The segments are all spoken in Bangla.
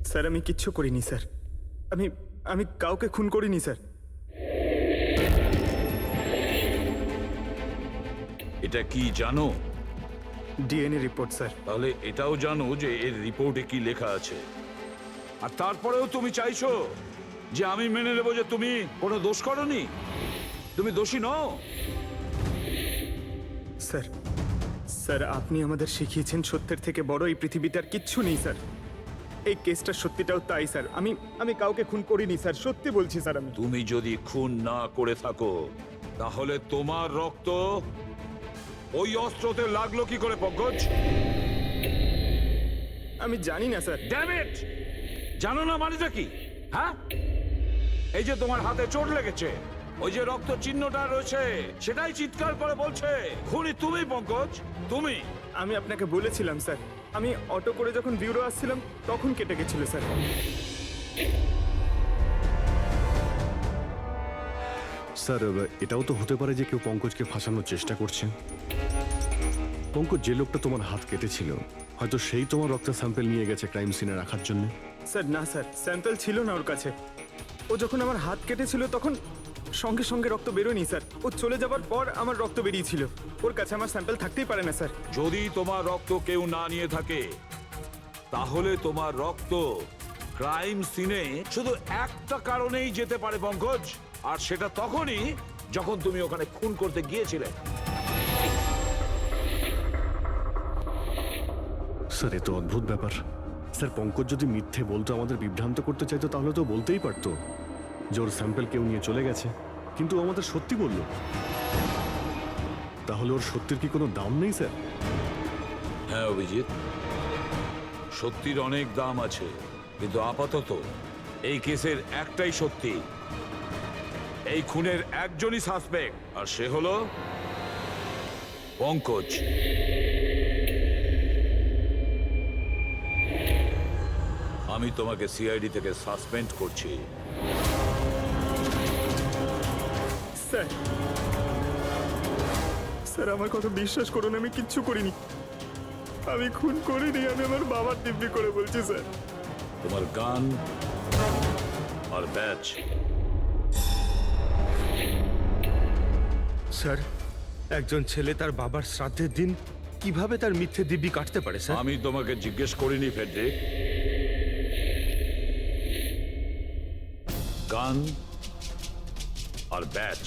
স্যার আমি কিচ্ছু করিনি স্যার। আমি আমি কাউকে খুন করিনি স্যার। এটা কি জানো? DNA report sir. তাহলে এটাও জানো যে এর রিপোর্টে কি লেখা আছে। আর তারপরেও তুমি চাইছো যে আমি মেনে নেব যে তুমি কোনো দোষ করনি, তুমি দোষী নও। স্যার স্যার আপনি আমাদের শিখিয়েছেন সত্যের থেকে বড় এই পৃথিবীতে আর কিচ্ছু নেই স্যার। এই কেসটার সত্যিটাও তাই স্যার। আমি আমি কাউকে খুন করিনি স্যার, সত্যি বলছি স্যার। আমি তুমি যদি খুন না করে থাকো তাহলে তোমার রক্ত ওই অস্ত্রতে লাগলো কি করে পঙ্কজ? আমি জানি না স্যার। Damn it! জানো না মানেটা কি? হ্যাঁ, এই যে তোমার হাতে চোট লেগেছে, ওই যে রক্ত চিহ্নটা রয়েছে, সেটাই চিৎকার করে বলছে খুনি তুমি পঙ্কজ, তুমি। আমি আপনাকে বলেছিলাম স্যার, আমি অটো করে যখন বিউরো আসছিলাম তখন কেটে গেছিল স্যার। স্যার এটাও তো হতে পারে যে কেউ পঙ্কজকে ফাঁসানোর চেষ্টা করছে। পঙ্কজ, যে লোকটা তোমার হাত কেটেছিল হয়তো সেই তোমার রক্তের স্যাম্পল নিয়ে গেছে ক্রাইম সিনে রাখার জন্য। স্যার না স্যার, স্যাম্পল ছিল না ওর কাছে। ও যখন আমার হাত কেটেছিল তখন সঙ্গে সঙ্গে রক্ত বেরোয়নি স্যার। ও চলে যাবার পর আমার রক্ত বেরিয়েছিল। ওর কাছে আমার স্যাম্পল থাকতেই পারে না স্যার। যদি তোমার রক্ত কেউ না নিয়ে থাকে তাহলে তোমার রক্ত ক্রাইম সিনে শুধু একটা কারণেই যেতে পারে পঙ্কজ, আর সেটা তখনই যখন তুমি ওখানে খুন করতে গিয়েছিলে। স্যার এ তো অদ্ভুত ব্যাপার। স্যার পঙ্কজ যদি মিথ্যে বলতো, আমাদের বিভ্রান্ত করতে চাইতো, তাহলে তো বলতেই পারতো যে ওর স্যাম্পল কেউ নিয়ে চলে গেছে, কিন্তু ও আমাদের সত্যি বলল। তাহলে ওর সত্যির কি কোনো দাম নেই স্যার? হ্যাঁ অভিজিৎ, সত্যির অনেক দাম আছে, কিন্তু আপাতত এই কেসের একটাই সত্যি। এই খুনের একজনই সাসপেক্ট, আর সে হলো পঙ্কজ। আমি তোমাকে সিআইডি থেকে সাসপেন্ড করছি। স্যার স্যার আমার কথা বিশ্বাস করুন, আমি কিচ্ছু করিনি। আমি খুন করিনি, আমি আমার বাবার দিব্যি করে বলছি স্যার। তোমার গান আর ব্যাচ। স্যার, একজন ছেলে তার বাবার শ্রাদ্ধের দিন কিভাবে তার মিথ্যে দিব্যি কাটতে পারে স্যার? আমি তোমাকে জিজ্ঞেস করিনি ফেডরিক। গান আর ব্যাচ।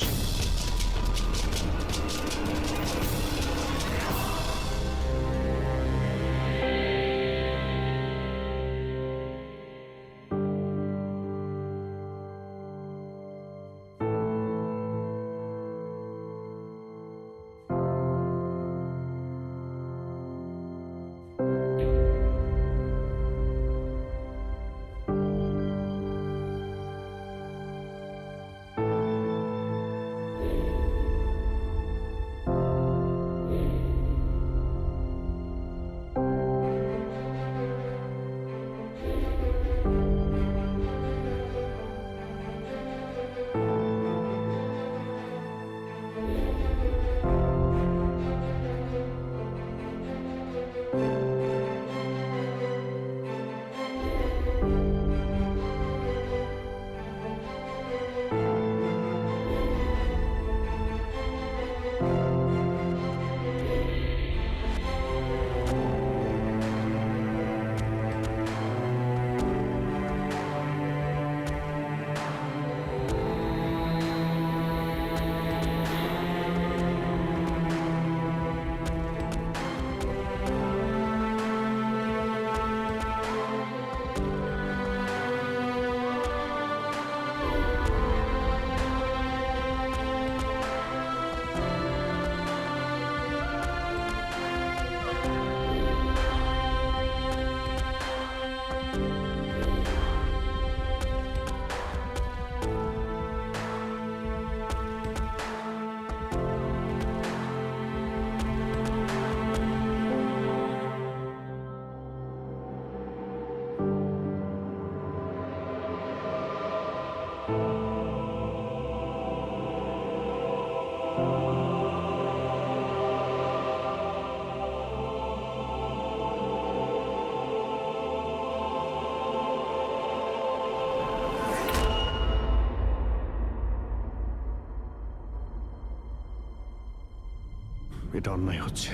এটা অন্যায় হচ্ছে,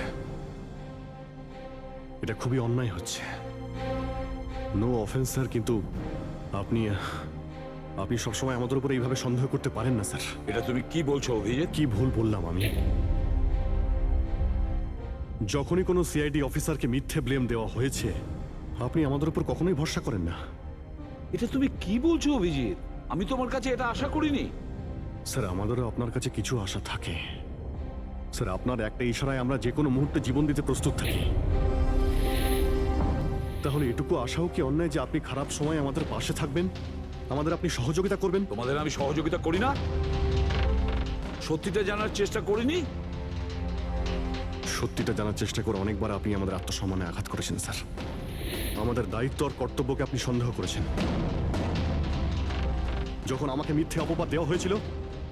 এটা খুবই অন্যায় হচ্ছে। নো অফেন্স স্যার, কিন্তু আপনি আপনি সবসময় আমাদের উপরে এইভাবে সন্দেহ করতে পারেন না স্যার। এটা তুমি কি বলছো অভিজিৎ? কি ভুল বললাম আমি? যখনই কোনো সিআইডি অফিসারকে মিথ্যে ব্লেম দেওয়া হয়েছে, আপনি আমাদের উপর কখনোই ভরসা করেন না। এটা তুমি কি বলছো অভিজিৎ? আমি তোমার কাছে এটা আশা করিনি। স্যার, আমাদেরও আপনার কাছে কিছু আশা থাকে স্যার। আপনার একটা ইশারায় আমরা যে কোনো মুহূর্তে জীবন দিতে প্রস্তুত থাকি। তাহলে এটুকু আশাও কি অন্যায় যে আপনি খারাপ সময় আমাদের পাশে থাকবেন, আমাদের আপনি সহযোগিতা করবেন? তোমাদের আমি সহযোগিতা করি না? সত্যিটা জানার চেষ্টা করিনি? সত্যিটা জানার চেষ্টা করে অনেকবার আপনি আমাদের আত্মসম্মানে আঘাত করেছেন স্যার। আমাদের দায়িত্ব আর কর্তব্যকে আপনি সন্দেহ করেছেন। যখন আমাকে মিথ্যে অপবাদ দেওয়া হয়েছিল,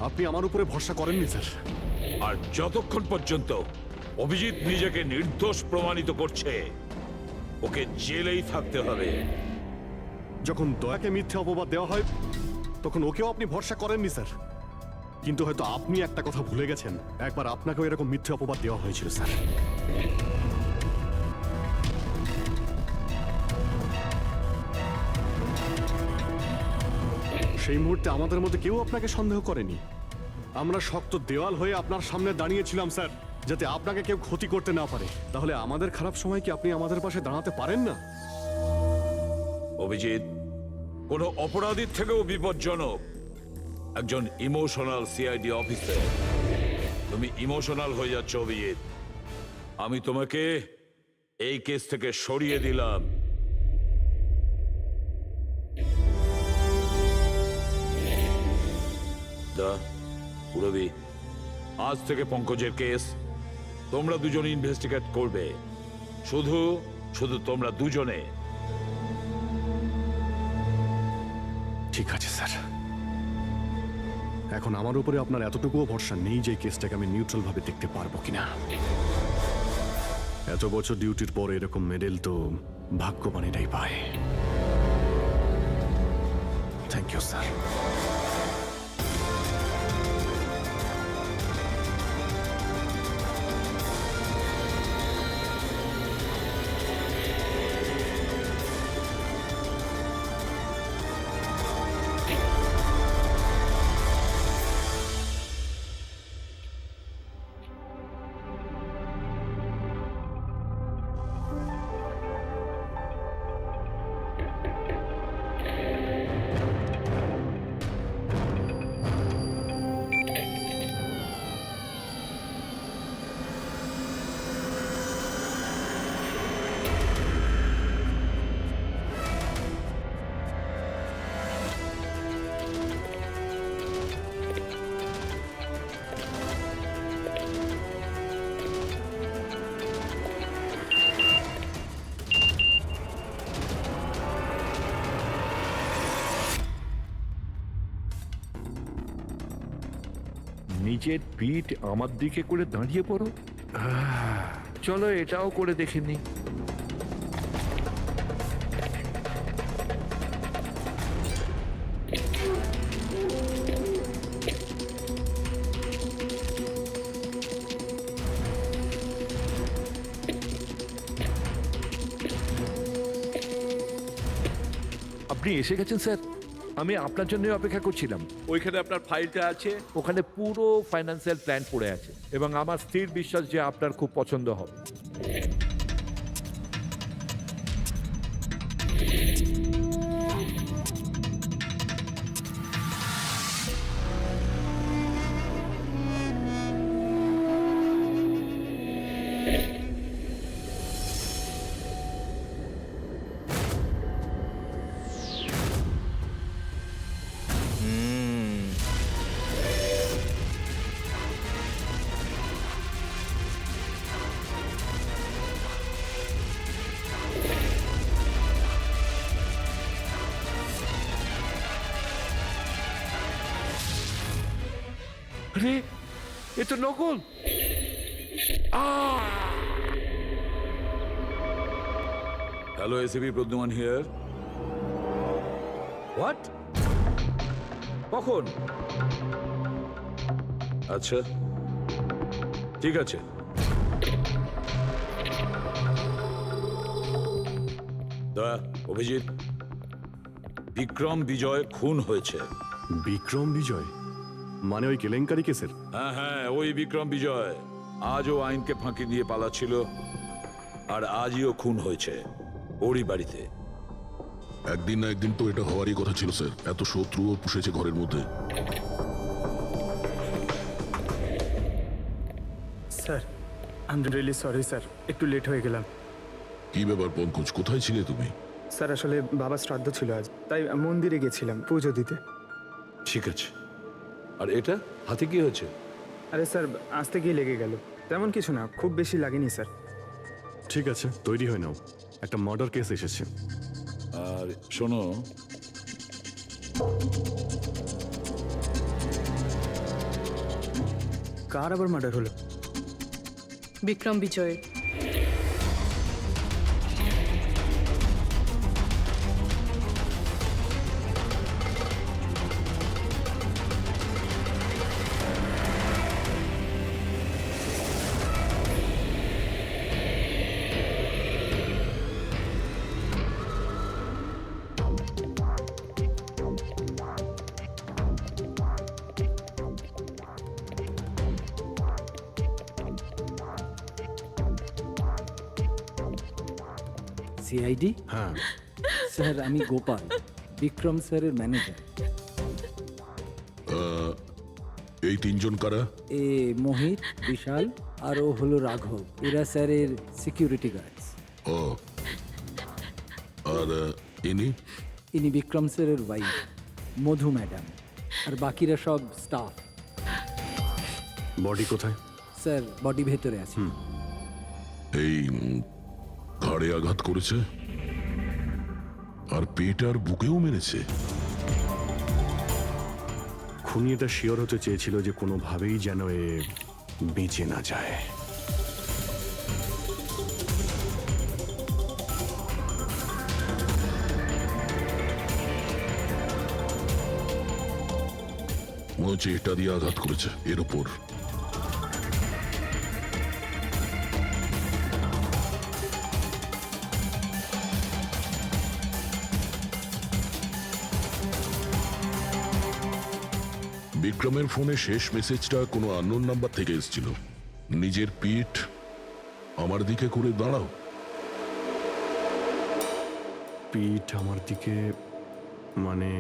আপনি আমার উপরে ভরসা করেননি স্যার। আর যতক্ষণ পর্যন্ত অভিজিৎ নিজেকে নির্দোষ প্রমাণিত করছে, ওকে জেলেই থাকতে হবে। যখন দয়াকে মিথ্যে অপবাদ দেওয়া হয়, তখন ওকেও আপনি ভরসা করেননি স্যার। কিন্তু হয়তো আপনি একটা কথা ভুলে গেছেন, একবার আপনাকেও এরকম মিথ্যে অপবাদ দেওয়া হয়েছিল স্যার। সেই মুহূর্তে আমাদের মধ্যে কেউ আপনাকে সন্দেহ করেনি। আমরা শক্ত দেওয়াল হয়ে আপনার সামনে দাঁড়িয়েছিলাম স্যার, যাতে আপনাকে কেউ ক্ষতি করতে না পারে। তাহলে আমাদের খারাপ সময় কি আপনি আমাদের পাশে দাঁড়াতে পারেন না? অভিজিৎ কোনো অপরাধীর থেকেও বিপজ্জনক একজন ইমোশনাল সিআইডি অফিসার। তুমি ইমোশনাল হয়ে যাচ্ছ অভিজিৎ। আমি তোমাকে এই কেস থেকে সরিয়ে দিলাম। পুরবি, আজ থেকে পঙ্কজের কেস তোমরা দুজনে ইনভেস্টিগেট করবে। শুধু শুধু তোমরা দুজনে। ঠিক আছে স্যার। এখন আমার উপরে আপনার এতটুকুও ভরসা নেই যে এই কেসটাকে আমি নিউট্রাল ভাবে দেখতে পারবো কিনা। এত বছর ডিউটির পর এরকম মেডেল তো ভাগ্যবানেরাই পায়। Thank you sir. নিজের পিঠ আমার দিকে করে দাঁড়িয়ে পড়ো। চলো এটাও করে দেখে নি। আপনি এসে গেছেন স্যার। আমি আপনার জন্য অপেক্ষা করছিলাম। ওইখানে আপনার ফাইলটা আছে, ওখানে পুরো ফাইন্যান্সিয়াল প্ল্যান পড়ে আছে এবং আমার স্থির বিশ্বাস যে আপনার খুব পছন্দ হবে। আরে এ তো নকল। Hello ACP Pradyuman here. What? কখন? আচ্ছা ঠিক আছে, তা অভিজিৎ, বিক্রম বিজয় খুন হয়েছে। বিক্রম বিজয় মানে ওই কেলেঙ্কারি কেসের? হ্যাঁ হ্যাঁ, ওই বিক্রম বিজয় আজও আইনকে ফাঁকি দিয়ে পালাচ্ছিল, আর আজও খুন হয়েছে ওরই বাড়িতে। একদিন না একদিন তো এটা হওয়ারই কথা ছিল স্যার। এত শত্রুও পুষেছে ঘরের মধ্যে। Sir I am really sorry sir, একটু লেট হয়ে গেলাম। কি ব্যাপার পঙ্কজ, কোথায় ছিলে তুমি? স্যার আসলে বাবার শ্রাদ্ধ ছিল আজ, তাই মন্দিরে গেছিলাম পুজো দিতে। ঠিক আছে, আর এটা হাতে কি হয়েছে? আরে স্যার আসতে গিয়ে লেগে গেল, তেমন কিছু না, খুব বেশি লাগেনি স্যার। ঠিক আছে, তৈরি হয়ে নাও, একটা মার্ডার কেস এসেছে। আর শোনো, কার আবার মার্ডার হলো? বিক্রম বিজয়। সিআইডি হ্যাঁ, স্যার, আমি গোপাল, বিক্রম স্যারের ম্যানেজার। এই তিনজন কারা? এ মোহিত, বিশাল আর ও হলো রাঘব। এরা স্যারের সিকিউরিটি গার্ডস। ও, আর ইনি? ইনি বিক্রম স্যারের ওয়াইফ মধু ম্যাডাম, আর বাকিরা সব স্টাফ। বডি কোথায়? স্যার বডি ভেতরে আছে। এই ঘাড়ে আঘাত করেছে আর পেট আর বুকেও মেরেছে। খুনি এটা শিওর হতে চেয়েছিল যে কোনোভাবেই যেন এ বেঁচে না যায়। মনে হচ্ছে এটা দিয়ে আঘাত করেছে, এর ওপর। বিক্রমের ফোনে শেষ মেসেজটা কোনো আননোন নাম্বার থেকে এসেছিল। নিজের পিঠ আমার দিকে করে দাঁড়াও। পিঠ আমার দিকে মানে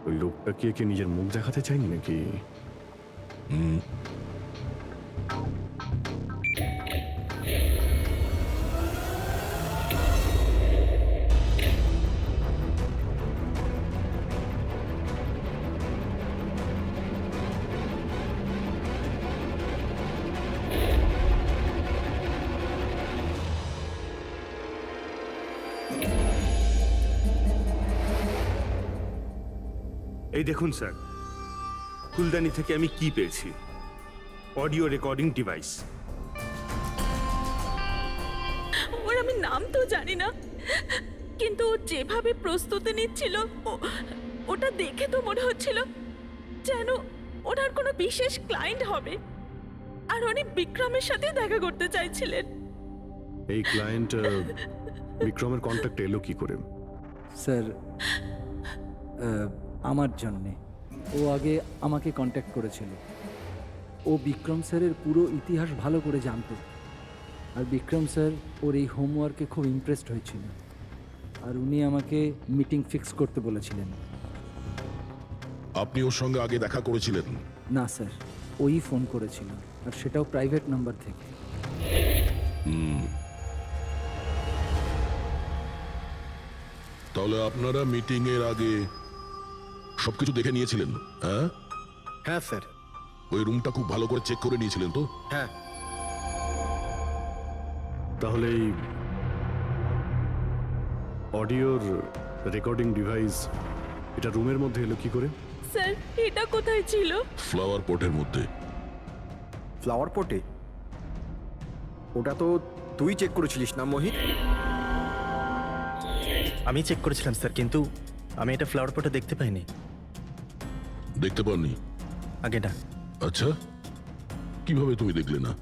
ওই লোকটা কি একে নিজের মুখ দেখাতে চাইনি নাকি? এই দেখুন স্যার, ফুলদানি থেকে আমি কি পেয়েছি। Audio recording device. ওর আমি নাম তো জানি না, কিন্তু ও যেভাবে প্রস্তুতি নিচ্ছিল ওটা দেখে তো মনে হচ্ছিল যেন ওনার কোনো বিশেষ ক্লায়েন্ট হবে, আর উনি বিক্রমের সাথে দেখা করতে চাইছিলেন। এই ক্লায়েন্ট বিক্রমের কন্ট্যাক্ট এলো কি করে? স্যার আমার জন্যে ও আগে আমাকে কন্ট্যাক্ট করেছিল। ও বিক্রম স্যারের পুরো ইতিহাস ভালো করে জানতো, আর বিক্রম স্যার ওর এই হোমওয়ার্কে খুব ইমপ্রেসড হয়েছিল, আর উনি আমাকে মিটিং ফিক্স করতে বলেছিলেন। আপনি ওর সঙ্গে আগে দেখা করেছিলেন? না স্যার, ওই ফোন করেছিল, আর সেটাও প্রাইভেট নাম্বার থেকে। তাহলে আপনারা মিটিং এর আগে সবকিছু দেখে নিয়েছিলেন? হ্যাঁ হ্যাঁ স্যার। ওই রুমটা খুব ভালো করে চেক করে নিয়েছিলেন তো? হ্যাঁ। তাহলে এই অডিওর রেকর্ডিং ডিভাইস এটা রুমের মধ্যে এলো কি করে? স্যার এটা কোথায় ছিল? ফ্লাওয়ার পটের মধ্যে। ফ্লাওয়ার পটে? ওটা তো তুই চেক করেছিলিস না মোহিত? আমি চেক করেছিলাম স্যার, কিন্তু আমি এটা ফ্লাওয়ার পটে দেখতে পাইনি। দেখতে পাননি? আগে না। আচ্ছা, কিভাবে তুমি দেখলে না?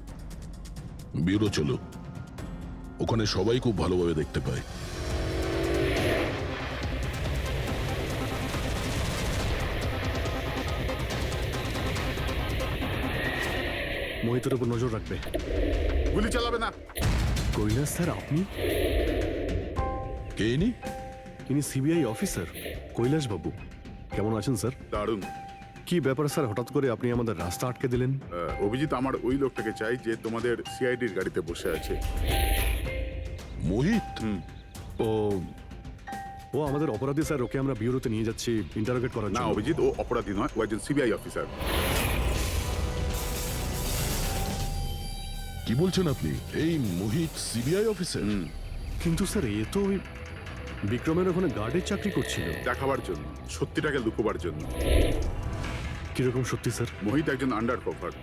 ব্যুরো চলো, ওখানে সবাই খুব ভালোভাবে দেখতে পায়। মোহিতের উপর নজর রাখবে। গুলি চালাবে না। কৈলাস স্যার, আপনি? কে ইনি? ইনি সিবিআই অফিসার কৈলাস বাবু। কেমন আছেন স্যার? দারুণ। কি ব্যাপার স্যার, হঠাৎ করে আপনি আমাদের রাস্তা আটকে দিলেন? অভিজিৎ, আমার ওই লোকটাকে চাই যে তোমাদের সিআইডির গাড়িতে বসে আছে। মোহিত? ও ও আমাদের অপরাধী স্যার, ওকে আমরা ব্যুরোতে নিয়ে যাচ্ছি ইন্টারোগেট করার না জন্য। অভিজিৎ, ও অপরাধী নয়, ও একজন সিবিআই অফিসার। কি বলছেন আপনি? এই মোহিত সিবিআই অফিসার? কিন্তু স্যার, এ তো ওই বিক্রমের ওখানে গার্ডের চাকরি করছিল। দেখাবার জন্য, সত্যিটাকে লুকোবার জন্য। কিরকম সত্যি স্যার? মোহিত একজন আন্ডার কভার।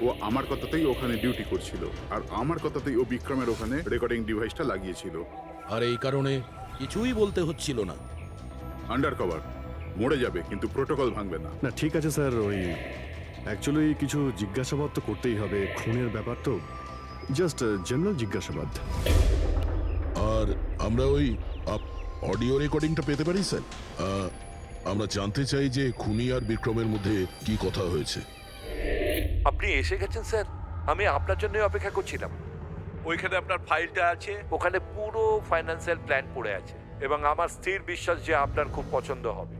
ও আমার কথাতেই ওখানে ডিউটি করছিল, আর আমার কথাতেই ও বিক্রমের ওখানে রেকর্ডিং ডিভাইসটা লাগিয়েছিল। আর এই কারণে কিছুই বলতে হচ্ছিল না। আন্ডার কভার মরে যাবে, কিন্তু প্রোটোকল ভাঙবে না। না ঠিক আছে স্যার, ওই অ্যাকচুয়ালি কিছু জিজ্ঞাসাবাদ তো করতেই হবে, খুনের ব্যাপার তো, জাস্ট জেনারেল জিজ্ঞাসাবাদ। আর আমরা ওই অডিও রেকর্ডিংটা পেতে পারি স্যার? আমরা জানতে চাই যে খুনি আর বিক্রমের মধ্যে কি কথা হয়েছে। আপনি এসে গেছেন স্যার, আমি আপনার জন্য অপেক্ষা করছিলাম। ওইখানে আপনার ফাইলটা আছে, ওখানে পুরো ফাইন্যান্সিয়াল প্ল্যান পড়ে আছে, এবং আমার স্থির বিশ্বাস যে আপনার খুব পছন্দ হবে।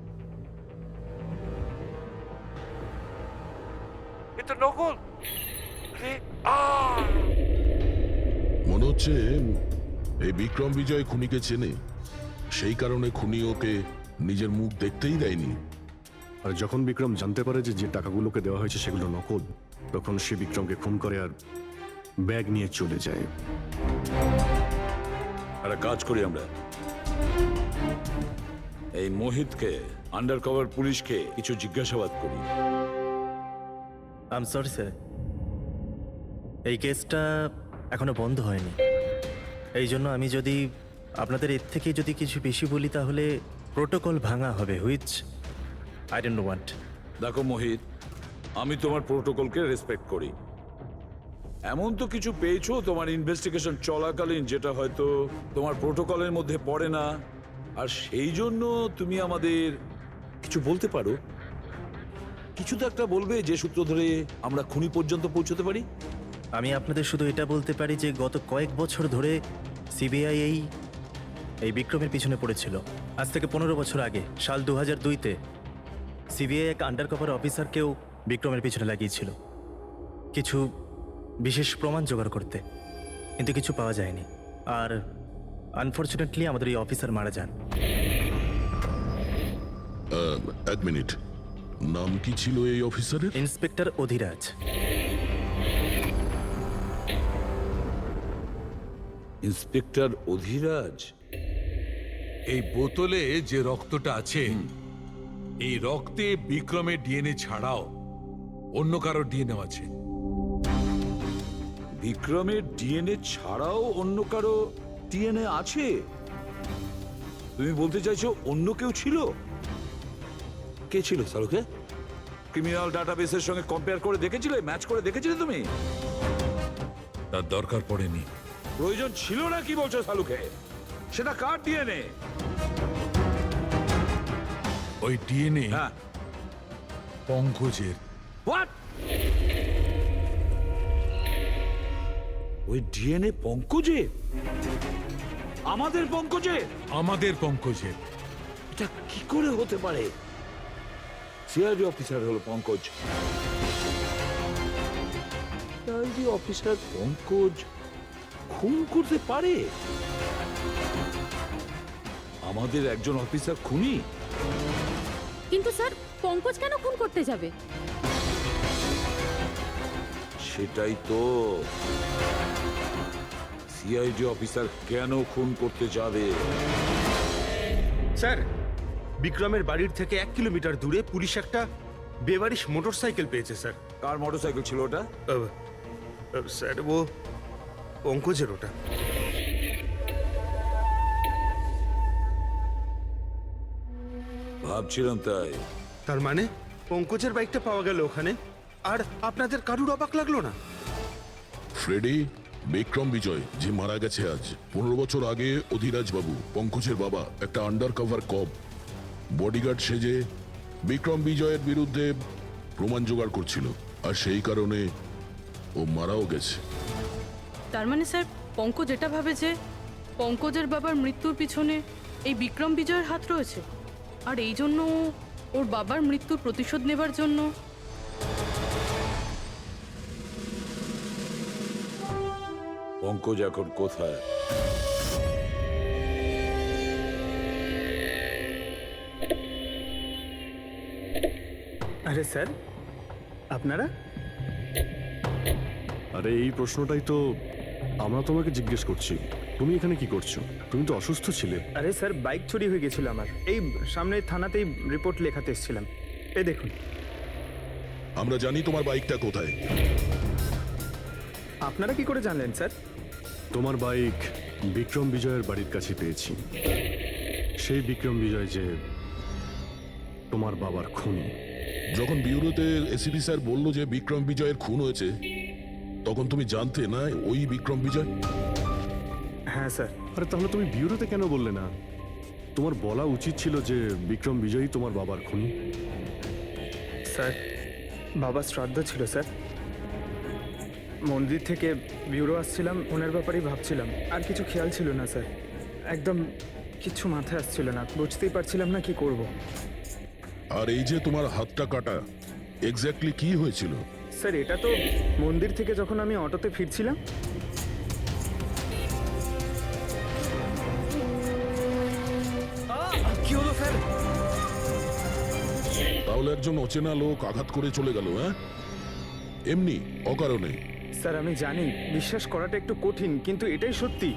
এটা নকল। আরে, মনে হচ্ছে এই বিক্রম বিজয় খুনিকে চেনে, সেই কারণে খুনি ওকে নিজের মুখ দেখতেই দেয়নি। আর যখন বিক্রম জানতে পারে যে যে টাকাগুলোকে দেওয়া হয়েছে সেগুলো নকল, তখন সে বিক্রমকে খুন করে আর ব্যাগ নিয়ে চলে যায়। একটা কাজ করি আমরা, এই মোহিতকে, আন্ডার কভার পুলিশকে কিছু জিজ্ঞাসাবাদ করি। আই এম সরি স্যার, এই কেসটা এখনো বন্ধ হয়নি। এই জন্য আমি যদি আপনাদের এর থেকে যদি কিছু বেশি বলি তাহলে প্রোটোকল ভাঙা হবে, হুইচ আই ডোন্ট ওয়ান্ট। দেখো মোহিত, আমি তোমার প্রোটোকলকে রেসপেক্ট করি। এমন তো কিছু পেয়েছো তোমার ইনভেস্টিগেশন চলাকালীন যেটা হয়তো তোমার প্রোটোকলের মধ্যে পড়ে না, আর সেই জন্য তুমি আমাদের কিছু বলতে পারো। কিছু তো একটা বলবে যে সূত্র ধরে আমরা খুনি পর্যন্ত পৌঁছতে পারি। আমি আপনাদের শুধু এটা বলতে পারি যে গত কয়েক বছর ধরে সিবিআই এই বিক্রমের পিছনে পড়েছিল। আজ থেকে 15 বছর আগে, সাল 2002-তে সিবিআই এক আন্ডারকভার অফিসারকেও বিক্রমের পিছনে লাগিয়েছিল কিছু বিশেষ প্রমাণ জোগাড় করতে, কিন্তু কিছু পাওয়া যায়নি। আর আনফর্চুনেটলি আমাদের এই অফিসার মারা যান। এক মিনিট, নাম কি ছিল এই অফিসারের? ইন্সপেক্টর অধিরাজ। ইন্সপেক্টর অধিরাজ? এই বোতলে যে রক্তটা আছে, এই রক্তে বিক্রমের ডিএনএ ছাড়াও অন্য কারো ডিএনএ আছে। বিক্রমের ডিএনএ ছাড়াও অন্য কারো ডিএনএ আছে? তুমি বলতে চাইছো অন্য কেউ ছিল? কে ছিল সালুকে? ক্রিমিনাল ডাটাবেসের সঙ্গে কম্পেয়ার করে দেখেছিলে, ম্যাচ করে দেখেছিলে তুমি? তার দরকার পড়েনি। প্রয়োজন ছিল না কি বলছো সালুকে? সেটা কার ডিএনএ? ওই ডিএনএ হ্যাঁ, পঙ্কজের। হোয়াট? ওই ডিএনএ পঙ্কজের? আমাদের পঙ্কজের? আমাদের পঙ্কজের। এটা কি করে হতে পারে? সিআইডি অফিসার হলো পঙ্কজ। সিআইডি অফিসার পঙ্কজ খুন করতে পারে? আমাদের একজন অফিসার খুনি? কিন্তু স্যার, পঙ্কজ কেন খুন করতে যাবে? সেটাই তো, সিআইডি অফিসার কেন খুন করতে যাবে? স্যার, বিক্রমের বাড়ির থেকে 1 কিলোমিটার দূরে পুলিশ একটা বেবারিশ মোটরসাইকেল পেয়েছে স্যার। কার মোটরসাইকেল ছিল ওটা? স্যার, ও পঙ্কজের ওটা। ভাবছিলাম তাই। তার মানে পঙ্কজের বাইকটা পাওয়া গেল ওখানে, আর আপনাদের কারুর অবাক লাগলো না? ফ্রেডি, বিক্রম বিজয় যে মারা গেছে আজ 15 বছর আগে অধিরাজ বাবু পঙ্কজের বাবা একটা আন্ডার কভার কব বডিগার্ড সেজে বিক্রম বিজয়ের বিরুদ্ধে প্রমাণ জোগাড় করছিল, আর সেই কারণে ও মারাও গেছে। তার মানে স্যার পঙ্কজ এটা ভাবে যে পঙ্কজের বাবার মৃত্যুর পিছনে এই বিক্রম বিজয়ের হাত রয়েছে, আর এই জন্য ও ওর বাবার মৃত্যুর প্রতিশোধ নেবার জন্য। পঙ্কজ এখন কোথায়? আরে স্যার, আপনারা? আরে এই প্রশ্নটাই তো আমরা তোমাকে জিজ্ঞেস করছি। তুমি এখানে কি করছো? তুমি তো অসুস্থ ছিলে। আরে স্যার, বাইক চুরি হয়ে গেছিল আমার। এই সামনে থানাতেই রিপোর্ট লেখাতে এসেছিলাম। এই দেখুন। আমরা জানি তোমার বাইকটা কোথায়। আপনারা কি করে জানলেন স্যার? তোমার বাইক বিক্রম বিজয়ের বাড়ির কাছে পেয়েছি। সেই বিক্রম বিজয় যে তোমার বাবার খুনি। যখন বিউরোতে এসিপি স্যার বলল যে বিক্রম বিজয়ের খুন হয়েছে, তখন তুমি জানতে না ওই বিক্রম বিজয়? হ্যাঁ স্যার। আরে তাহলে তুমি বিউরোতে কেন বললে না? তোমার বলা উচিত ছিল যে বিক্রম বিজয়ই তোমার বাবার খুনি। স্যার, বাবার শ্রাদ্ধ ছিল স্যার। মন্দির থেকে বিউরো আসছিলাম, ওনার ব্যাপারেই ভাবছিলাম, আর কিছু খেয়াল ছিল না স্যার। একদম কিচ্ছু মাথায় আসছিল না, বুঝতেই পারছিলাম না কি করব। আর এই যে তোমার হাতটা কাটা, এক্স্যাক্টলি কি হয়েছিল? স্যার, এটা তো মন্দির থেকে যখন আমি অটোতে ফিরছিলাম। কি হলো স্যার? তাহলে একজন অচেনা লোক আঘাত করে চলে গেল? হ্যাঁ, এমনি অকারণে? স্যার, আমি জানি বিশ্বাস করাটা একটু কঠিন, কিন্তু এটাই সত্যি।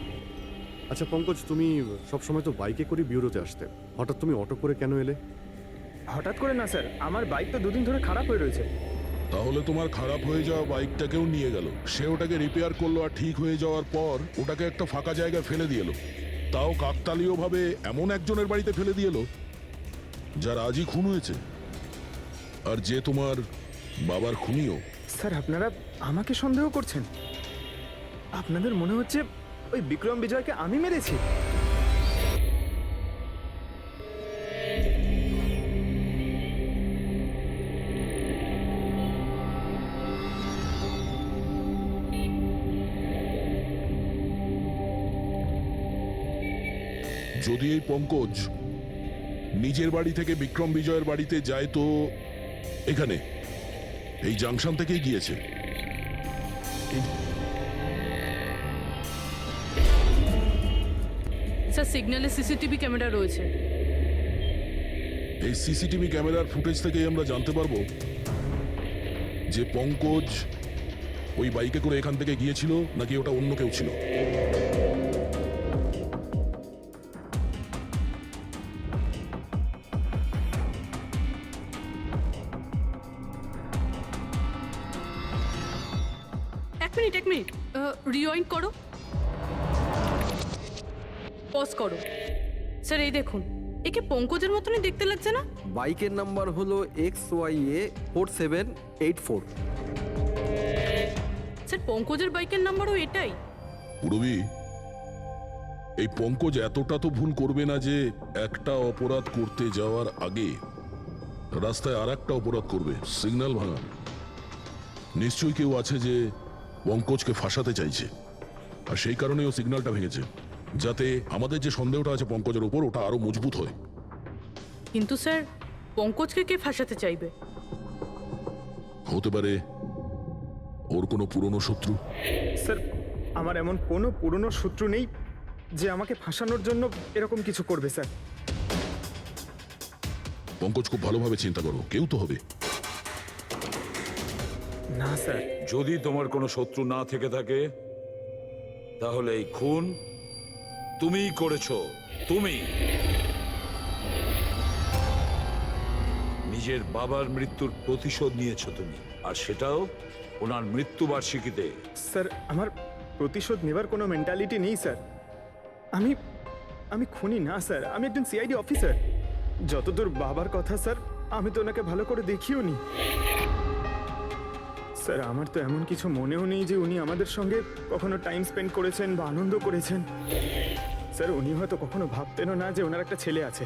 আচ্ছা পঙ্কজ, তুমি সবসময় তো বাইকে করে বিউরোতে আসতে, হঠাৎ তুমি অটো করে কেন এলে? হঠাৎ করে না স্যার, আমার বাইক তো দুদিন ধরে খারাপ হয়ে রয়েছে। তাহলে তোমার খারাপ হয়ে যাওয়া বাইকটাকেও নিয়ে গেল। সে ওটাকে রিপেয়ার করলো, আর ঠিক হয়ে যাওয়ার পর ওটাকে একটা ফাঁকা জায়গায় ফেলে দিয়ে এলো। তাও কাকতালীয় ভাবে এমন একজনের বাড়িতে ফেলে দিয়ে এলো যার আজই খুন হয়েছে, আর যে তোমার বাবার খুনিও। স্যার, আপনারা আমাকে সন্দেহ করছেন? আপনাদের মনে হচ্ছে ওই বিক্রম বিজয়কে আমি মেরেছি? যদি এই পঙ্কজ নিজের বাড়ি থেকে বিক্রম বিজয়ের বাড়িতে যায়, তো এখানে এই জাংশন থেকেই গিয়েছে। স্যার, সিগন্যালে সিসিটিভি ক্যামেরা রয়েছে। এই সিসিটিভি ক্যামেরার ফুটেজ থেকেই আমরা জানতে পারবো যে পঙ্কজ ওই বাইকে করে এখান থেকে গিয়েছিল নাকি ওটা অন্য কেউ ছিল। এক মিনিট রিওয়াইন্ড করো, পজ করো। স্যার, এই দেখুন, একে পঙ্কজের মতনই দেখতে লাগছে না? বাইকের নাম্বার হলো XYA4784। স্যার, পঙ্কজের বাইকের নাম্বারও এটাই। পুরবি, এই পঙ্কজ এতটা তো ভুল করবে না যে একটা অপরাধ করতে যাওয়ার আগে রাস্তায় আর একটা অপরাধ করবে, সিগন্যাল ভাঙা। নিশ্চয়ই কেউ আছে যে পঙ্কজকে ফাঁসাতে চাইছে, আর সেই কারণেই ও সিগন্যালটা ভেঙেছে, যাতে আমাদের যে সন্দেহটা আছে পঙ্কজের উপর ওটা আরো মজবুত হয়। কিন্তু স্যার, পঙ্কজকে কে ফাঁসাতে চাইবে? হতে পারে ওর কোনো পুরনো শত্রু। স্যার, আমার এমন কোনো পুরনো শত্রু নেই যে আমাকে ফাঁসানোর জন্য এরকম কিছু করবে স্যার। পঙ্কজ, খুব ভালোভাবে চিন্তা করো, কেউ তো হবে। না স্যার। যদি তোমার কোনো শত্রু না থেকে থাকে, তাহলে এই খুন তুমিই করেছো। তুমি নিজের বাবার মৃত্যুর প্রতিশোধ নিয়েছো তুমি, আর সেটাও ওনার মৃত্যুবার্ষিকীতে। স্যার, আমার প্রতিশোধ নেবার কোনো মেন্টালিটি নেই স্যার। আমি খুনি না স্যার, আমি একজন সিআইডি অফিসার। যতদূর বাবার কথা স্যার, আমি তো ওনাকে ভালো করে দেখিও নি। স্যার আমার তো এমন কিছু মনেও নেই যে উনি আমাদের সঙ্গে কখনো টাইম স্পেন্ড করেছেন বা আনন্দ করেছেন। স্যার উনি হয়তো কখনো ভাবতেনও না যে ওনার একটা ছেলে আছে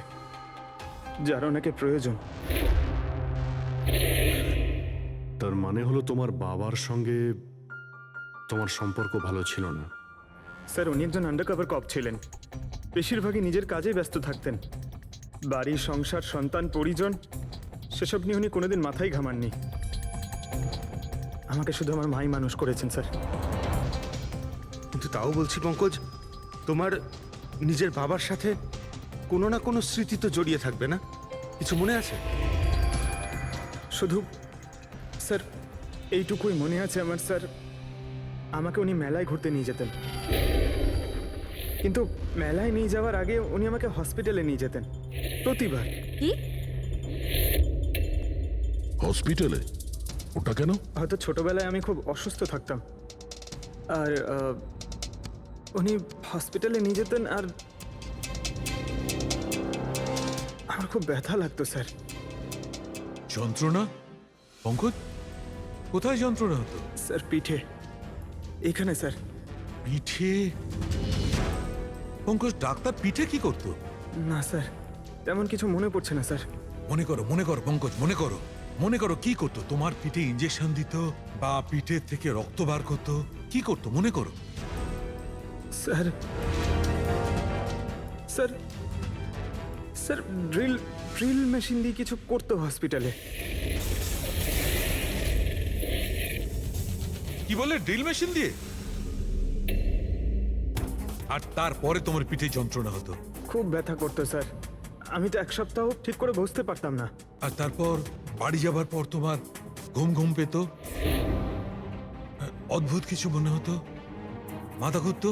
যার ওনাকে প্রয়োজন। তার মানে হলো তোমার বাবার সঙ্গে তোমার সম্পর্ক ভালো ছিল না? স্যার উনি একজন আন্ডারকভার কপ ছিলেন, বেশিরভাগই নিজের কাজে ব্যস্ত থাকতেন। বাড়ি, সংসার, সন্তান, পরিজন সেসব নিয়ে উনি কোনোদিন মাথায় ঘামাননি। আমাকে শুধু আমার মাই মানুষ করেছেন স্যার। কিন্তু তাও বলছি পঙ্কজ, তোমার নিজের বাবার সাথে কোনো না কোনো স্মৃতি তো জড়িয়ে থাকবে না? কিছু মনে আছে? শুধু স্যার এইটুকুই মনে আছে আমার স্যার, আমাকে উনি মেলায় ঘুরতে নিয়ে যেতেন, কিন্তু মেলায় নিয়ে যাওয়ার আগে উনি আমাকে হসপিটালে নিয়ে যেতেন প্রতিবার। কি? হসপিটালে? ওটা কেন? হয়তো ছোটবেলায় আমি খুব অসুস্থ থাকতাম, আর উনি হসপিটালে নিয়ে যেতেন, আর আমার খুব ব্যথা লাগতো স্যার। যন্ত্রণা? পঙ্কজ, কোথায় যন্ত্রণা হতো? স্যার পিঠে, এখানে স্যার। পিঠে? পঙ্কজ, ডাক্তার পিঠে কি করতো? না স্যার, তেমন কিছু মনে পড়ছে না স্যার। মনে করো পঙ্কজ, মনে করো কি করতো? তোমার পিঠে ইঞ্জেকশন দিত বা পিঠের থেকে রক্ত বার করতো? কি করতো মনে করো? Sir sir sir drill machine দিয়ে কিছু করতো হসপিটালে। কি বলে, ড্রিল মেশিন দিয়ে? আর তারপরে তোমার পিঠে যন্ত্রণা হতো? খুব ব্যথা করতো স্যার, আমি তো এক সপ্তাহ ঠিক করে বসতে পারতাম না। আর তারপর বাড়ি যাবার পর তোমার ঘুম পেত, অদ্ভুত কিছু মনে হতো, মাথা ঘুরতো?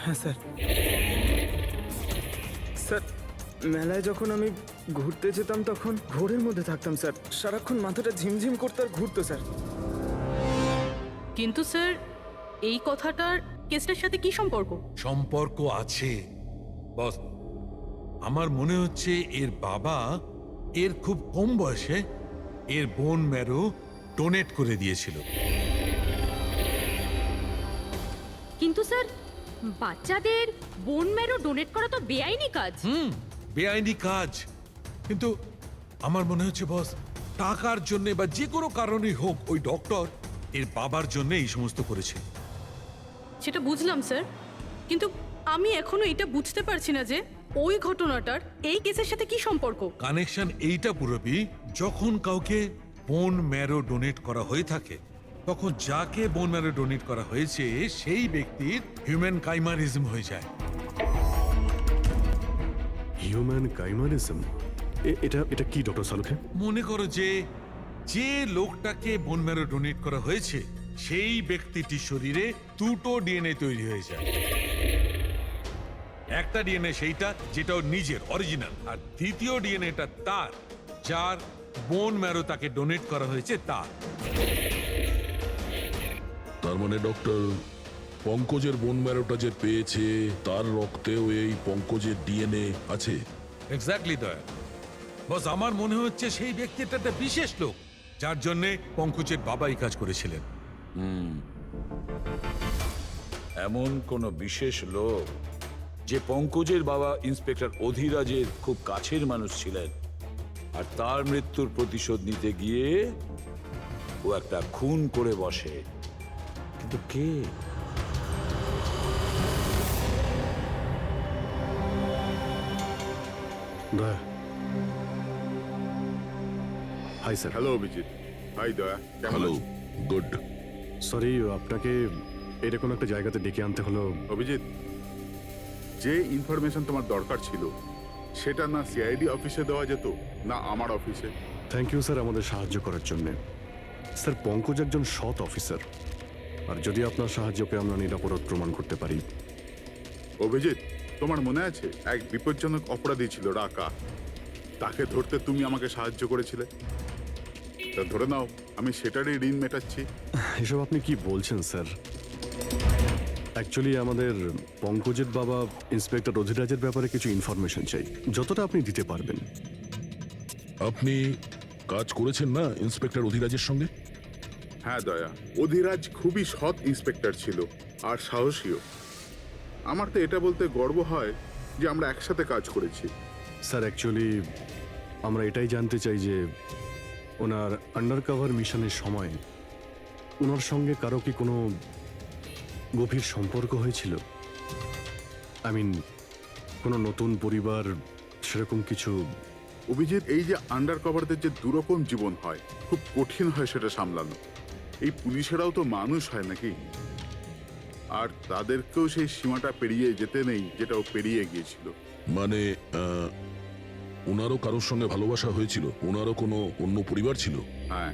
হ্যাঁ স্যার। স্যার মেলায় যখন আমি ঘুরতে যেতাম তখন ঘোরের মধ্যে থাকতাম স্যার, সারাক্ষণ মাথাটা ঝিমঝিম করতে আর ঘুরতো স্যার। কিন্তু স্যার এই কথাটার কেসটার সাথে কি সম্পর্ক? সম্পর্ক আছে বস। আমার মনে হচ্ছে এর বাবা এর খুব কম বয়সে এর বোন ম্যারো ডোনেট করে দিয়েছিল। কিন্তু স্যার বাচ্চাদের বোন ম্যারো ডোনেট করা তো বেআইনি কাজ। বেআইনি কাজ, কিন্তু আমার মনে হচ্ছে বস টাকার জন্য বা যে কোনো কারণেই হোক ওই ডক্টর এর বাবার জন্য এই সমস্ত করেছে। সেটা বুঝলাম স্যার, কিন্তু আমি এখনো এটা বুঝতে পারছি না যে ওই ঘটনাটার এই কেসের সাথে কি সম্পর্ক। কানেকশন এইটা পুরোপুরি, যখন কাউকে বোন ম্যারো ডোনেট করা হয়ে থাকে তখন যাকে বোন ম্যারো ডোনেট করা হয়েছে সেই ব্যক্তির হিউম্যান কাইমারিজম হয়ে যায়। হিউম্যান কাইমারিজম? এটা কি ডক্টর সালুখে? মনে করো যে লোকটাকে বোন ম্যারো ডোনেট করা হয়েছে সেই ব্যক্তিটির শরীরে দুটো ডিএনএ তৈরি হয়ে যায়। একটা ডিএনএ সেইটা যেটা ওর নিজের অরিজিনাল, আর দ্বিতীয় ডিএনএটা তার যার বোন ম্যারো তাকে ডোনেট করা হয়েছে তার। তার মানে ডক্টর, পঙ্কজের বোন ম্যারোটা যে পেয়েছে তার রক্তেও এই পঙ্কজের ডিএনএ আছে? এক্স্যাক্টলি দয়া বস, আমার মনে হচ্ছে সেই ব্যক্তিটা একটা বিশেষ লোক যার জন্য পঙ্কজের বাবা এই কাজ করেছিলেন। এমন কোন বিশেষ লোক যে পঙ্কজের বাবা ইন্সপেক্টর অধিরাজের খুব কাছের মানুষ ছিলেন, আর তার মৃত্যুর প্রতিশোধ নিতে গিয়ে ও একটা খুন করে বসে। কিন্তু কে? Daya. Hi sir. Hello Abhijit. Hi Daya, কেমন হ্যালো, আছো? গুড। সরি, আপনাকে এরকম একটা জায়গাতে ডেকে আনতে হলো। অভিজিৎ, যে ইনফরমেশন তোমার দরকার ছিল সেটা না সিআইডি অফিসে দেওয়া যেত না আমার অফিসে? থ্যাংক ইউ স্যার আমাদের সাহায্য করার জন্যে। স্যার পঙ্কজ একজন সৎ অফিসার, আর যদি আপনার সাহায্যকে আমরা নিরাপরাধ প্রমাণ করতে পারি। অভিজিৎ, তোমার মনে আছে এক বিপজ্জনক অপরাধী ছিল রাকা, তাকে ধরতে তুমি আমাকে সাহায্য করেছিলে? তা ধরে নাও আমি সেটারই ঋণ মেটাচ্ছি। এসব আপনি কি বলছেন স্যার? অ্যাকচুয়ালি আমাদের পঙ্কজের বাবা ইন্সপেক্টর অধিরাজের ব্যাপারে কিছু ইনফরমেশন চাই, যতটা আপনি দিতে পারবেন। আপনি কাজ করেছেন না ইন্সপেক্টর অধিরাজের সঙ্গে? হ্যাঁ দয়া, অধিরাজ খুবই সৎ ইন্সপেক্টর ছিল আর সাহসীও। আমার তো এটা বলতে গর্ব হয় যে আমরা একসাথে কাজ করেছি। স্যার অ্যাকচুয়ালি আমরা এটাই জানতে চাই যে ওনার আন্ডারকভার মিশনের সময় ওনার সঙ্গে কারো কি কোনো গভীর সম্পর্ক হয়েছিল? আই মিন কোনো নতুন পরিবার সেরকম কিছু? অভিজিৎ, এই যে আন্ডার কভারদের যে দুরকম জীবন হয়, খুব কঠিন হয় সেটা সামলানো। এই পুলিশেরাও তো মানুষ হয় নাকি, আর তাদেরকেও সেই সীমাটা পেরিয়ে যেতে নেই যেটা ও পেরিয়ে গিয়েছিল। মানে ওনারও কারোর সঙ্গে ভালোবাসা হয়েছিল? ওনারও কোনো অন্য পরিবার ছিল? হ্যাঁ,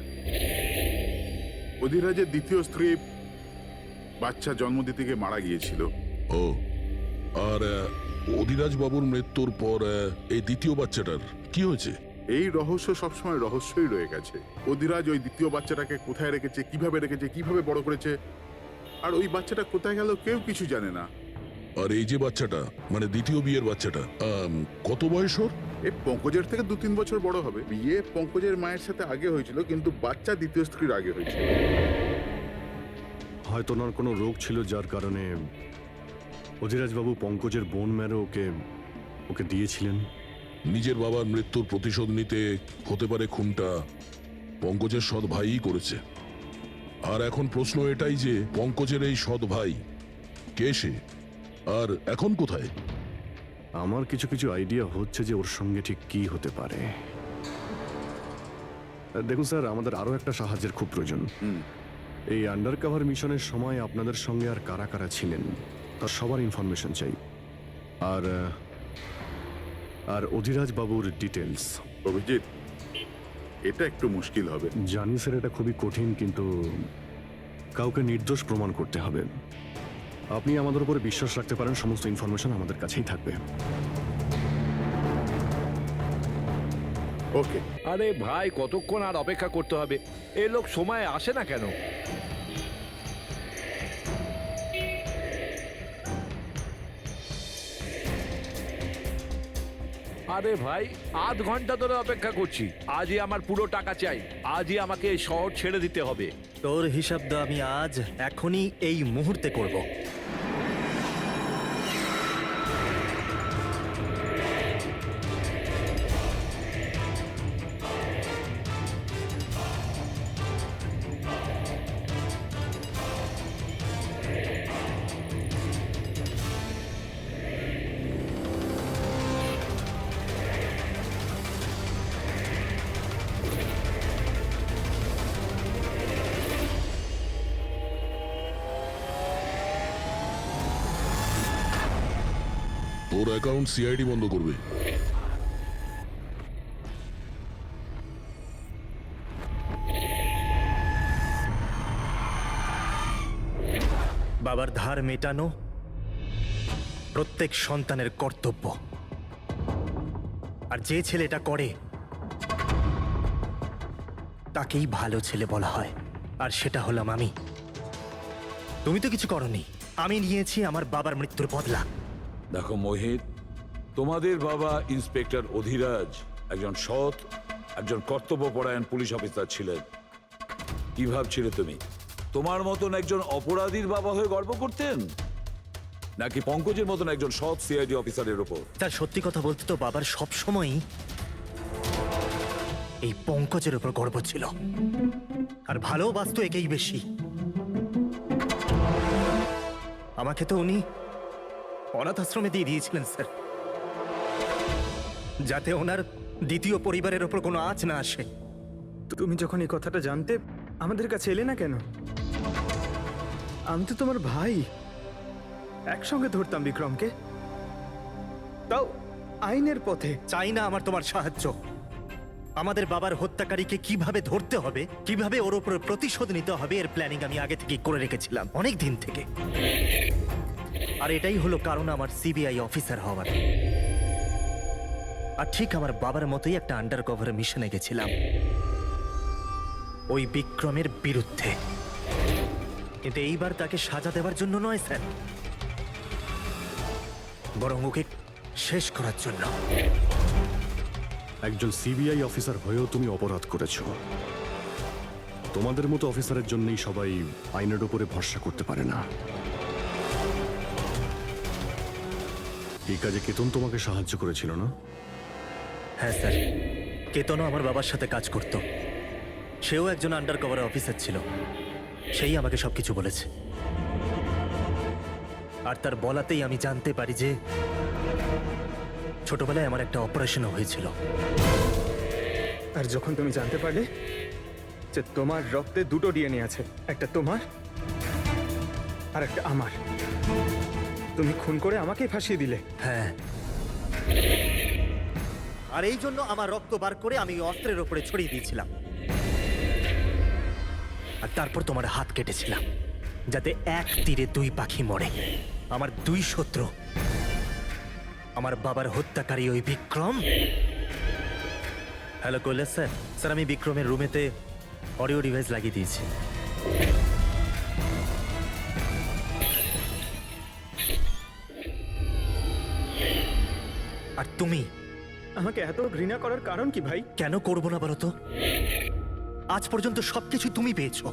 অধিরাজের দ্বিতীয় স্ত্রী বাচ্চা জন্ম দিতে গিয়ে মারা গিয়েছিল। ও, আর অধিরাজ বাবুর মৃত্যুর পর এই দ্বিতীয় বাচ্চাটার কি হয়েছে? এই রহস্য সবসময় রহস্যই রয়ে গেছে। অধিরাজ ওই দ্বিতীয় বাচ্চাটাকে কোথায় রেখেছে, কিভাবে বড় করেছে, আর ওই বাচ্চাটা কোথায় গেল কেউ কিছু জানে না। আর এই যে বাচ্চাটা, মানে দ্বিতীয় বিয়ের বাচ্চাটা, কত বয়স ওর? এ পঙ্কজের থেকে 2-3 বছর বড় হবে। বিয়ে পঙ্কজের মায়ের সাথে আগে হয়েছিল, কিন্তু বাচ্চা দ্বিতীয় স্ত্রীর আগে হয়েছিল। হয়তো ওনার কোনো রোগ ছিল যার কারণে অধিরাজবাবু পঙ্কজের বোন ম্যারো ওকে দিয়েছিলেন। নিজের বাবার মৃত্যুর প্রতিশোধ নিতে হতে পারে খুনটা পঙ্কজের সৎ ভাইই করেছে। আর এখন প্রশ্ন এটাই যে পঙ্কজের এই সৎ ভাই কে সে, আর এখন কোথায়? আমার কিছু কিছু আইডিয়া হচ্ছে যে ওর সঙ্গে ঠিক কি হতে পারে। দেখুন স্যার, আমাদের আরো একটা সাহায্যের খুব প্রয়োজন। এই আন্ডারকভার মিশনের সময় আপনাদের সঙ্গে আর কারা কারা ছিলেন তার সবার ইনফরমেশন চাই, আর অধিরাজ বাবুর ডিটেলস। অভিজিৎ, এটা একটু মুশকিল হবে। জানি স্যার, এটা খুবই কঠিন, কিন্তু কাউকে নির্দোষ প্রমাণ করতে হবে। আপনি আমাদের উপরে বিশ্বাস রাখতে পারেন, সমস্ত ইনফরমেশন আমাদের কাছেই থাকবে। ওকে। আরে ভাই, কতক্ষণ আর অপেক্ষা করতে হবে? এই লোক সময় আসে না কেন? আরে ভাই, আধ ঘন্টা ধরে অপেক্ষা করছি। আজই আমার পুরো টাকা চাই। আজই আমাকে এই শহর ছেড়ে দিতে হবে। তোর হিসাব তো আমি আজ এখনই এই মুহূর্তে করব। তোর অ্যাকাউন্ট সিআইডি বন্ধ করবে। বাবার ধার মেটানো প্রত্যেক সন্তানের কর্তব্য, আর যে ছেলেটা করে তাকেই ভালো ছেলে বলা হয়, আর সেটা হলাম আমি। তুমি তো কিছু করনি, আমি নিয়েছি আমার বাবার মৃত্যুর বদলা। দেখো মোহিত, তোমাদের বাবা ইন্সপেক্টর অধিরাজ একজন সৎ, একজন কর্তব্যপরায়ণ পুলিশ অফিসার ছিলেন। কি ভাবছিলে তুমি তোমার মতন একজন অপরাধীর বাবা হয়ে গর্ব করতেন, নাকি পঙ্কজের মতন একজন সৎ সিআইডি অফিসারের উপর? তার সত্যি কথা বলতে তো বাবার সবসময়ই এই পঙ্কজের উপর গর্ব ছিল, আর ভালোবাসতো একেই বেশি। আমাকে তো উনি অনাথ আশ্রমে দিয়ে দিয়েছিলেন স্যার, যাতে ওনার দ্বিতীয় পরিবারের ওপর কোনো আঁচ না আসে। তুমি যখন এই কথাটা জানতে আমাদের কাছে এলে না কেন? আমি তো তোমার ভাই, একসঙ্গে ধরতাম বিক্রমকে, তাও আইনের পথে। চাই না আমার তোমার সাহায্য। আমাদের বাবার হত্যাকারীকে কিভাবে ধরতে হবে, কিভাবে ওর উপর প্রতিশোধ নিতে হবে, এর প্ল্যানিং আমি আগে থেকেই করে রেখেছিলাম, অনেক দিন থেকে। আর এটাই হলো কারণ আমার সিবিআই অফিসার হওয়ার। আর ঠিক আমার বাবার মতোই একটা আন্ডার কভার মিশনে গেছিলাম ওই বিক্রমের বিরুদ্ধে, কিন্তু এইবার তাকে সাজা দেওয়ার জন্য নয় স্যার, বরং ওকে শেষ করার জন্য। একজন সিবিআই অফিসার হয়েও তুমি অপরাধ করেছো, তোমাদের মতো অফিসারের জন্যই সবাই আইনের উপরে ভরসা করতে পারে না। এই কাজে কেতন তোমাকে সাহায্য করেছিল না? হ্যাঁ স্যার, কেতনও আমার বাবার সাথে কাজ করত। সেও একজন আন্ডার কভার অফিসার ছিল। সেই আমাকে সবকিছু বলেছে। আর তার বলাতেই আমি জানতে পারি যে ছোটবেলায় আমার একটা অপারেশনও হয়েছিল। আর যখন তুমি জানতে পারলে যে তোমার রক্তে দুটো ডিএনএ আছে, একটা তোমার আর একটা আমার, তুমি খুন করে আমাকেই ফাঁসিয়ে দিলে। হ্যাঁ, আর এই জন্য আমার রক্ত বার করে আমি অস্ত্রের ওপরে ছড়িয়ে দিয়েছিলাম। আর তারপর তোমার হাত কেটেছিলাম, যাতে এক তীরে দুই পাখি মরে। আমার দুই শত্রু, আমার বাবার হত্যাকারী ওই বিক্রম। Hello Kailash sir. স্যার, আমি বিক্রমের রুমেতে অডিও ডিভাইস লাগিয়ে দিয়েছি। আর তুমি আমাকে এত ঘৃণা করার কারণ কি ভাই? কেন করবো না বলো তো? আজ পর্যন্ত সবকিছু তুমি পেয়েছো।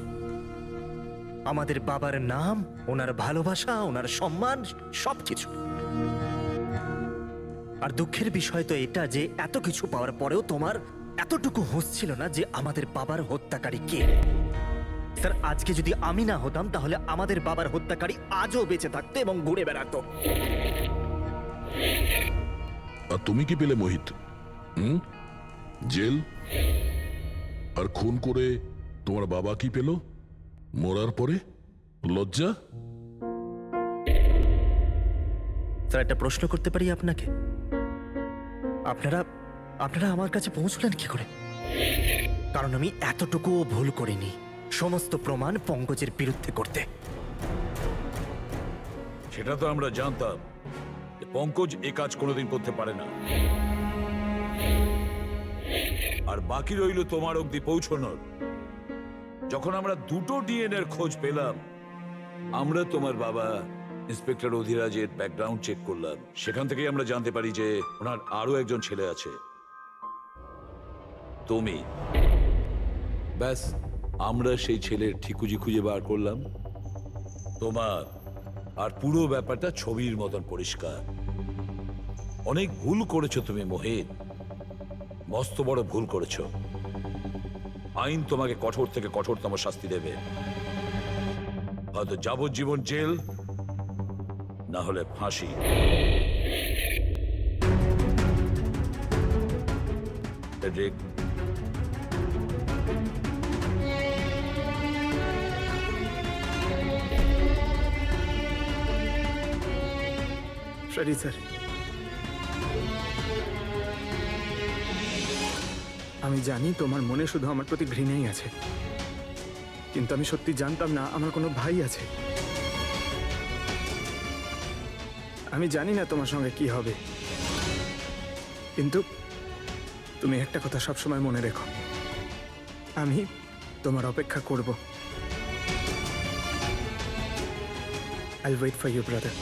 আমাদের বাবার নাম, ওনার ভালোবাসা, ওনার সম্মান, সবকিছু। আর দুঃখের বিষয় তো এটা যে এত কিছু পাওয়ার পরেও তোমার এতটুকু হুঁশ ছিল না যে আমাদের বাবার হত্যাকারী কে। স্যার, আজকে যদি আমি না হতাম তাহলে আমাদের বাবার হত্যাকারী আজও বেঁচে থাকতো এবং ঘুরে বেড়াতো। আর তুমি কি পেলে মোহিত? জেল? আর খুন করে তোমার বাবা কি পেল মরার পরে? লজ্জা? স্যার, একটা প্রশ্ন করতে পারি আপনাকে? আপনারা আমার কাছে পৌঁছলেন কি করে? কারণ আমি এতটুকুও ভুল করিনি সমস্ত প্রমাণ পঙ্কজের বিরুদ্ধে করতে। সেটা তো আমরা জানতাম যে পঙ্কজ এ কাজ কোনোদিন করতে পারে না। আর বাকি রইল তোমার অবধি পৌঁছানোর। যখন আমরা দুটো ডিএনএর খোঁজ পেলাম, আমরা তোমার বাবা ইন্সপেক্টর অধিরাজের ব্যাকগ্রাউন্ড চেক করলাম। সেখান থেকেই আমরা জানতে পারি যে ওনার আরো একজন ছেলে আছে, তুমি। ব্যাস, আমরা সেই ছেলের ঠিকুজি খুঁজে বার করলাম তোমার। আর পুরো ব্যাপারটা ছবির মতন পরিষ্কার। অনেক ভুল করেছো তুমি মোহিত, মস্ত বড় ভুল করেছো। আইন তোমাকে কঠোর থেকে কঠোরতম শাস্তি দেবে। হয়তো যাবজ্জীবন জেল, না হলে ফাঁসি। ফ্রেডরিক, সরি স্যার, আমি জানি তোমার মনে শুধু আমার প্রতি ঘৃণাই আছে, কিন্তু আমি সত্যি জানতাম না আমার কোনো ভাই আছে। আমি জানি না তোমার সঙ্গে কি হবে, কিন্তু তুমি একটা কথা সবসময় মনে রেখো, আমি তোমার অপেক্ষা করব। I'll wait for you, brother.